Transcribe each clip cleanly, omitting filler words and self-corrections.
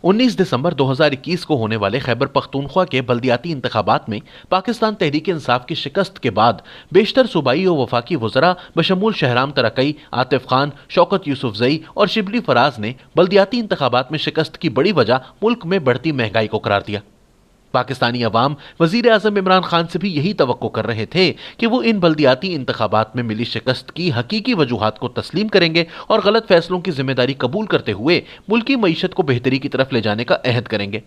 19 दिसंबर 2021 को होने वाले खैबर पख्तूनख्वा के बल्दियाती इंतखाबात में पाकिस्तान तहरीक इंसाफ की शिकस्त के बाद बेशतर सूबाई और वफाकी वज़रा बशमूल शहराम तरक़ई, आतिफ खान, शौकत यूसुफजई और शिबली फराज ने बल्दियाती इंतखाबात में शिकस्त की बड़ी वजह मुल्क में बढ़ती महंगाई को करार दिया। पाकिस्तानी अवाम वज़ीर आज़म इमरान खान से भी यही तवक्को कर रहे थे कि वो इन बल्दियाती इंतखाबात में मिली शिकस्त की हकीकी वजूहात को तस्लीम करेंगे और गलत फैसलों की जिम्मेदारी कबूल करते हुए मुल्की मईशत को बेहतरी की तरफ ले जाने का अहद करेंगे।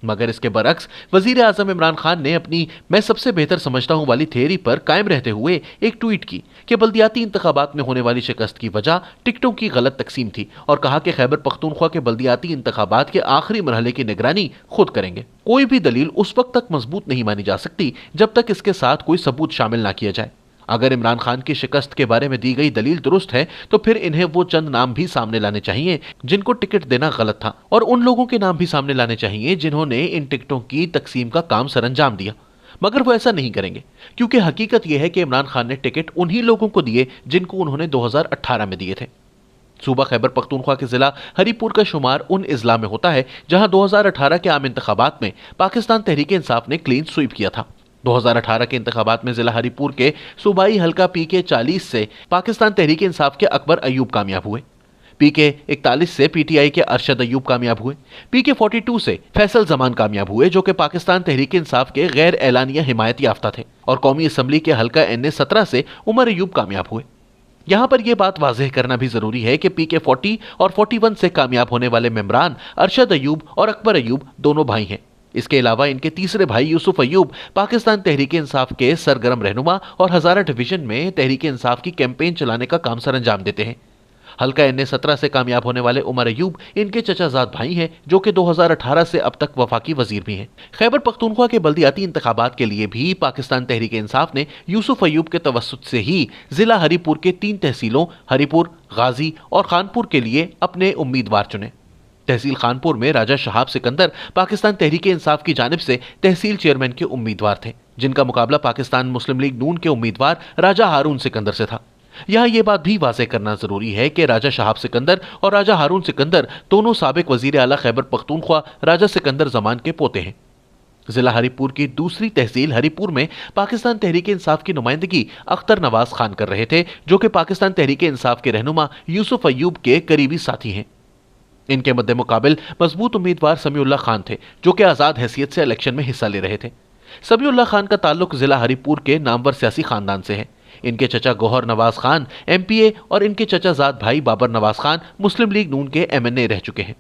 मगर इसके बरक्स वज़ीर आज़म इमरान खान ने अपनी मैं सबसे बेहतर समझता हूं वाली थियरी पर कायम रहते हुए एक ट्वीट की कि बल्दियाती इंतखाबात में होने वाली शिकस्त की वजह टिकटों की गलत तकसीम थी और कहा कि खैबर पख्तूनख्वा के बल्दियाती इंतखाबात के आखिरी मरहले की निगरानी खुद करेंगे। कोई भी दलील उस वक्त तक मजबूत नहीं मानी जा सकती जब तक इसके साथ कोई सबूत शामिल ना किया जाए। अगर इमरान खान की शिकस्त के बारे में दी गई दलील दुरुस्त है तो फिर इन्हें वो चंद नाम भी सामने लाने चाहिए जिनको टिकट देना गलत था और उन लोगों के नाम भी सामने लाने चाहिए जिन्होंने इन टिकटों की तकसीम का काम सरअंजाम दिया। मगर वो ऐसा नहीं करेंगे क्योंकि हकीकत यह है कि इमरान खान ने टिकट उन्हीं लोगों को दिए जिनको उन्होंने 2018 में दिए थे। सूबा खैबर पख्तूनख्वा के जिला हरीपुर का शुमार उन अजला में होता है जहां 2018 के आम इंतखाबात में पाकिस्तान तहरीक इंसाफ ने क्लीन स्वीप किया था। 2018 के इंतखाबात में जिला हरीपुर के सूबाई हल्का PK 40 से पाकिस्तान तहरीक इंसाफ के अकबर अयूब कामयाब हुए। PK 41 से PTI के अरशद अयूब कामयाब हुए। PK 42 से फैसल जमान कामयाब हुए जो कि पाकिस्तान तहरीक इंसाफ के गैर एलानिया हिमायत याफ्ता थे और कौमी असम्बली के हल्का NA 17 से उमर अयूब कामयाब हुए। यहां पर यह बात वाज़ेह करना भी जरूरी है कि PK 40 और 41 से कामयाब होने वाले मेंबरान अरशद अयूब और अकबर अयूब दोनों भाई हैं। इसके अलावा इनके तीसरे भाई यूसुफ अयूब पाकिस्तान तहरीक इंसाफ के सरगर्म रहनुमा और हजारा डिवीजन में तहरीक इंसाफ की कैंपेन चलाने का काम सरअंजाम देते हैं। हल्का NA 17 से कामयाब होने वाले उमर अयूब इनके चचाजाद भाई हैं जो कि 2018 से अब तक वफाकी वजीर भी हैं। खैबर पख्तूनख्वा के बल्दियाती इंतखाबात के लिए भी पाकिस्तान तहरीक इंसाफ ने यूसुफ अयूब के तवस्सुत से ही जिला हरीपुर के 3 तहसीलों हरीपुर, गाजी और खानपुर के लिए अपने उम्मीदवार चुने। तहसील खानपुर में राजा शहाब सिकंदर पाकिस्तान तहरीक इंसाफ की जानिब से तहसील चेयरमैन के उम्मीदवार थे जिनका मुकाबला पाकिस्तान मुस्लिम लीग नून के उम्मीदवार राजा हारून सिकंदर से था। यहाँ यह बात भी वाज़ेह करना जरूरी है कि राजा शहाब सिकंदर और राजा हारून सिकंदर दोनों साबिक वजीर आला खैबर पख्तूनख्वा राजा सिकंदर जमान के पोते हैं। जिला हरीपुर की दूसरी तहसील हरीपुर में पाकिस्तान तहरीक इंसाफ की नुमाइंदगी अख्तर नवाज खान कर रहे थे जो कि पाकिस्तान तहरीक इंसाफ के रहनुमा यूसुफ अयूब के करीबी साथी हैं। इनके मद्दे मुकाबिल मजबूत उम्मीदवार समीउल्लाह खान थे जो कि आज़ाद हैसियत से इलेक्शन में हिस्सा ले रहे थे। समीउल्लाह खान का ताल्लुक जिला हरीपुर के नामवर सियासी खानदान से है। इनके चचा गौहर नवाज खान MPA और इनके चचाजाद भाई बाबर नवाज खान मुस्लिम लीग नून के MNA रह चुके हैं।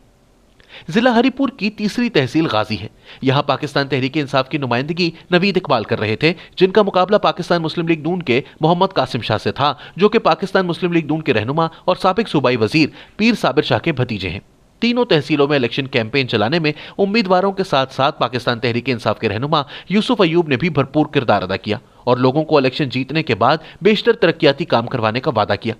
जिला हरीपुर की तीसरी तहसील गाजी है। यहाँ पाकिस्तान तहरीक इंसाफ की नुमाइंदगी नवीद इकबाल कर रहे थे जिनका मुकाबला पाकिस्तान मुस्लिम लीग नून के मोहम्मद कासिम शाह से था जो कि पाकिस्तान मुस्लिम लीग नून के रहनुमा और साबिक सूबाई वजीर पीर साबिर शाह के भतीजे हैं। तीनों तहसीलों में इलेक्शन कैंपेन चलाने में उम्मीदवारों के साथ साथ पाकिस्तान तहरीक इंसाफ के रहनुमा यूसुफ अयूब ने भी भरपूर किरदार अदा किया और लोगों को इलेक्शन जीतने के बाद बेशतर तरक्याती काम करवाने का वादा किया।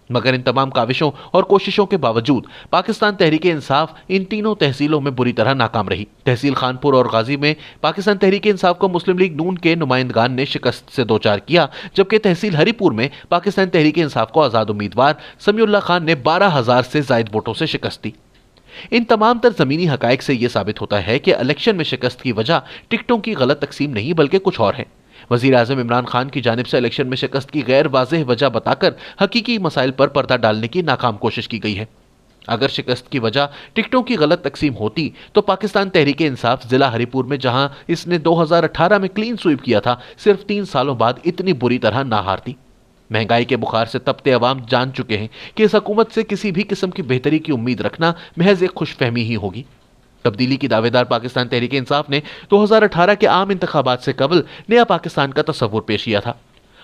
मगर इन तमाम काविशों और कोशिशों के बावजूद पाकिस्तान तहरीक इंसाफ इन तीनों तहसीलों में बुरी तरह नाकाम रही। तहसील खानपुर और गाजी में पाकिस्तान तहरीक इंसाफ को मुस्लिम लीग नून के नुमाइंदगान ने शिकस्त से दो चार किया जबकि तहसील हरीपुर में पाकिस्तान तहरीक इंसाफ को आज़ाद उम्मीदवार समीउल्लाह खान ने 12,000 से जायद वोटों से शिकस्त दी। इन तमाम तर जमीनी हकायक से यह साबित होता है कि इलेक्शन में शिकस्त की वजह टिकटों की गलत तकसीम नहीं बल्कि कुछ और है। वजीर आज़म इमरान खान की जानिब से इलेक्शन में शिकस्त की गैर वाज़ेह वजह बताकर हकीकी मसाइल पर पर्दा डालने की नाकाम कोशिश की गई है। अगर शिकस्त की वजह टिकटों की गलत तकसीम होती तो पाकिस्तान तहरीक इंसाफ जिला हरीपुर में जहां इसने 2018 में क्लीन स्वीप किया था सिर्फ 3 सालों बाद इतनी बुरी तरह ना हारती। महंगाई के बुखार से तपते अवाम जान चुके हैं कि इस हुकूमत से किसी भी किस्म की बेहतरी की उम्मीद रखना महज एक खुशफहमी ही होगी। तब्दीली की दावेदार पाकिस्तान तहरीक इंसाफ ने 2018 के आम इंतखाबात से कबल नया पाकिस्तान का तस्वुर पेश किया था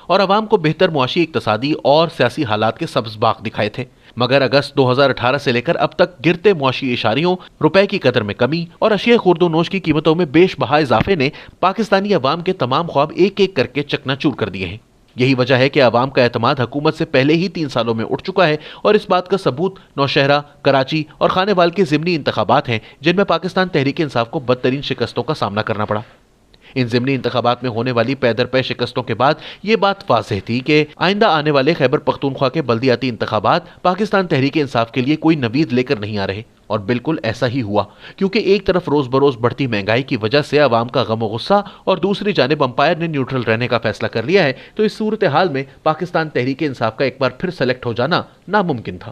और अवाम को बेहतर मुआशी, इक्तसादी और सियासी हालात के सब्ज़ बाग दिखाए थे। मगर अगस्त 2018 से लेकर अब तक गिरते मुआशी इशारियों, रुपए की कदर में कमी और अशिया खुर्दोनोश की कीमतों में बेशबहा इजाफे ने पाकिस्तानी अवाम के तमाम ख्वाब एक एक करके चकनाचूर कर दिए हैं। यही वजह है कि अवाम का एतमाद हुकूमत से पहले ही 3 सालों में उठ चुका है और इस बात का सबूत नौशहरा, कराची और खानेवाल के ज़िमनी इंतखाबात हैं जिनमें पाकिस्तान तहरीक इंसाफ को बदतरीन शिकस्तों का सामना करना पड़ा। इन ज़िमनी इंतखाबात में होने वाली पैदर पै शिकस्तों के बाद ये बात वाज़ेह थी कि आइंदा आने वाले खैबर पख्तूनख्वा के बल्दियाती इंतखाबात पाकिस्तान तहरीक इंसाफ के लिए कोई नवीद लेकर नहीं आ रहे। اور بالکل ایسا ہی ہوا، کیونکہ ایک طرف روز بروز بڑھتی مہنگائی کی وجہ سے عوام کا غم و غصہ اور دوسری جانب امپائر نے نیوٹرل رہنے کا فیصلہ کر لیا ہے، تو اس صورتحال میں پاکستان تحریک انصاف کا ایک بار پھر سلیکٹ ہو جانا ناممکن تھا۔